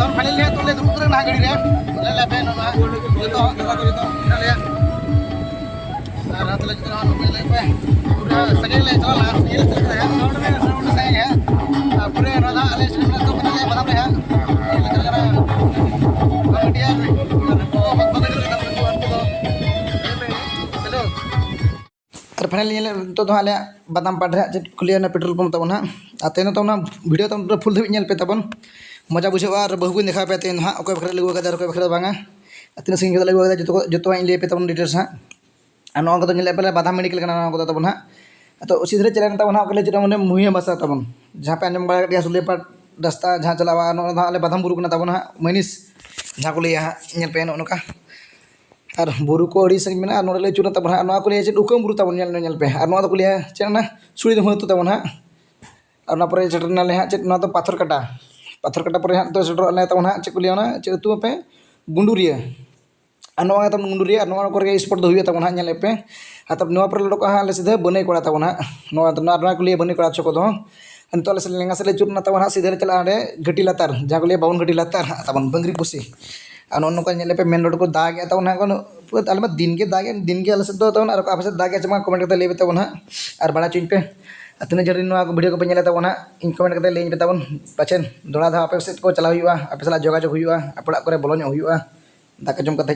तब फाइनल ले तो ले दुरुक करे ना गाड़ी रे ले ले पे ना जो तो ले रात ले तो हम ले पे पूरा सगे ले चला ये ले साउंड से है पूरे राधा ले तो ले बता पे है बढ़िया और फाइनल तो हाले बादाम पाट रे चेक खुलिया पेट्रोल पंप तबन हाँ तेन तो भिडियो तो फुल धाबी पे तबन मजा बुझे और बहु को देखा पे तेन हाँ अकय बखरा लगू का अकय बखरा बांगा तीन संगे लगू जो जो लै पे तबन डिटेल्स हाँ और ना पे बादाम मेडिकल को तबन हाँ तो सीधे चले तबन हाँ चले मैंने मुहिया बसा तबन जहाँ पे आजम बड़ा सुलेपाट रास्ता जहाँ चलावा बादाम बुरु तबन हाँ मैनिस जहाँ को लिया हाँ पे नौका और बुरु को अड़ी संग में नोड़े चूर तब हाँ को लिया उकम बुरु तब पे और को लिया चेना सुड़ी दम हतु तब हाँ और सेटरना हाँ चेक तो पाथर काटा पर हाँ तो सेटर तब हाँ चेक को लिया चे अतु पे गुंडुरिया और तब गुंडुरिया और स्पॉट हुई तब हाँ पे तब पर लड़को हाँ सीधे बनई कोड़ा तब हाँ को लिया बनई कोड़ा चौक तो लेंगा से चूरना तब हाँ सीधे चला घटी लातार जहाँ को लिया बावन घटी लातार तब बंगरी पुसी और नौका पे मेन रोड को दागे तब आले दिन के दागे आले से तब आप से दागे चमा कमेंट करते ले तब हाँ और बड़ा चुन पे तीन जन वीडियो को पे तब हाँ इन कमेंट करते ले तब पाचेन दोड़ा धा आप को चला आप साला जोगाजोग आप को बोलो दाका जम करते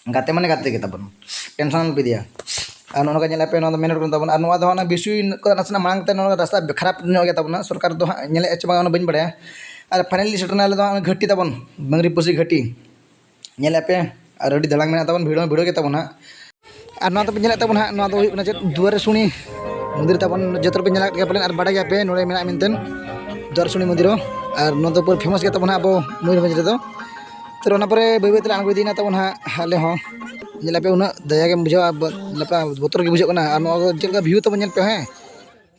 गाते माने गाते के तब टेंशन पे दिया और नौका पे मेन रोड तब और बेसुई नासना मांगते रास्ता खराब तब सरकार तो हाँ चमा बी बड़ा और फाइनली सेटरना घाटी तबन बंगरी पुसी घाटी पे और अभी दलांग में तबन भिड़ो के तबन हाँ और पे तबन हाँ चेक दुआर सुनी मंदिर तबन जो पे पलेन और बाड़ा पे नोड़े में मेनतेन दुआर सुनी मंदिर और तो पूरा फेमस के तबन अब मयूरभंज रे तो बै बै आगो इदीना तबन हाँ आले पे उना दया के बुझा बतर के बुझा और चलका व्यू तब पे हाँ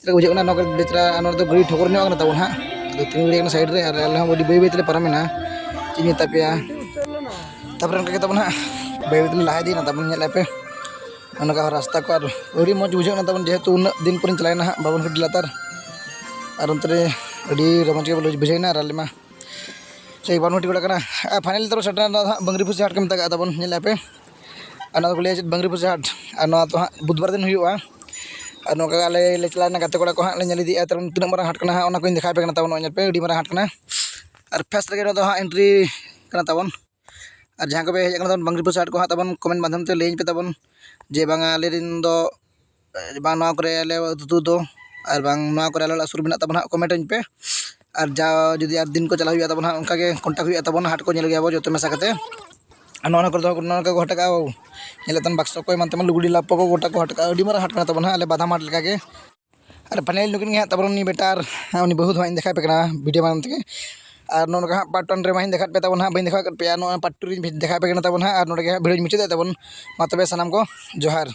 चलका बुझा बेचरा तो गड़ी ठोकर तबन हाँ तो तीन गड़ी साइड रे और बै बै पारमेना चीज मत पे तब तब हाँ बै बै लहा इदीना तब पे उनका रास्ता को और मज बुझा तब जेहेतु उन दिन पर चलाना हाँ बावन घटी लातार और अंतरे रमज के बुझेना और आलेमा से बावन घटी गड़ा फाइनल तब सेटना बंगरी पुसी हाट के मत तबन पे और को लिया बंगरी पुसी हाट और तो हाँ बुधवार दिन हुआ और नौका आले चलाना गाते कोड़ा को हाँ दी तब तीन मारा हाट हाँ को देखा पे तब पे अड़ी मारा हाट और फेस लगे हाँ एंट्री तबन और जहाँ को हज तब बंगरी पुसी हाट को हाँ तब कमेंट माध्यम से लैन पे तबन जे बांगा आले अतु दो और आले सुर में तब हाँ कमेंट पे और जा जुदी दिन को चला तब हाँ उनका कन्टाक्ट तब हाट को गया जो मेसा करते को हटका तन बक्स को एम लुगड़ी लाप को गोटा को हटका अड़ी मारा हाट तब हाँ बादाम हाट लेके और फाइनल नुकिन हाँ तब उन्नी बेटार उन्नी बहु हाँ देखा पे वीडियो माध्यम से और नोका हाँ पार्ट 1 रे देखा पे तब हाँ बी देखा पे पार्ट 2 देखा पे तब हाँ और नोड़े वीडियो मुचाद तब मा तबे सानाम को जोहार।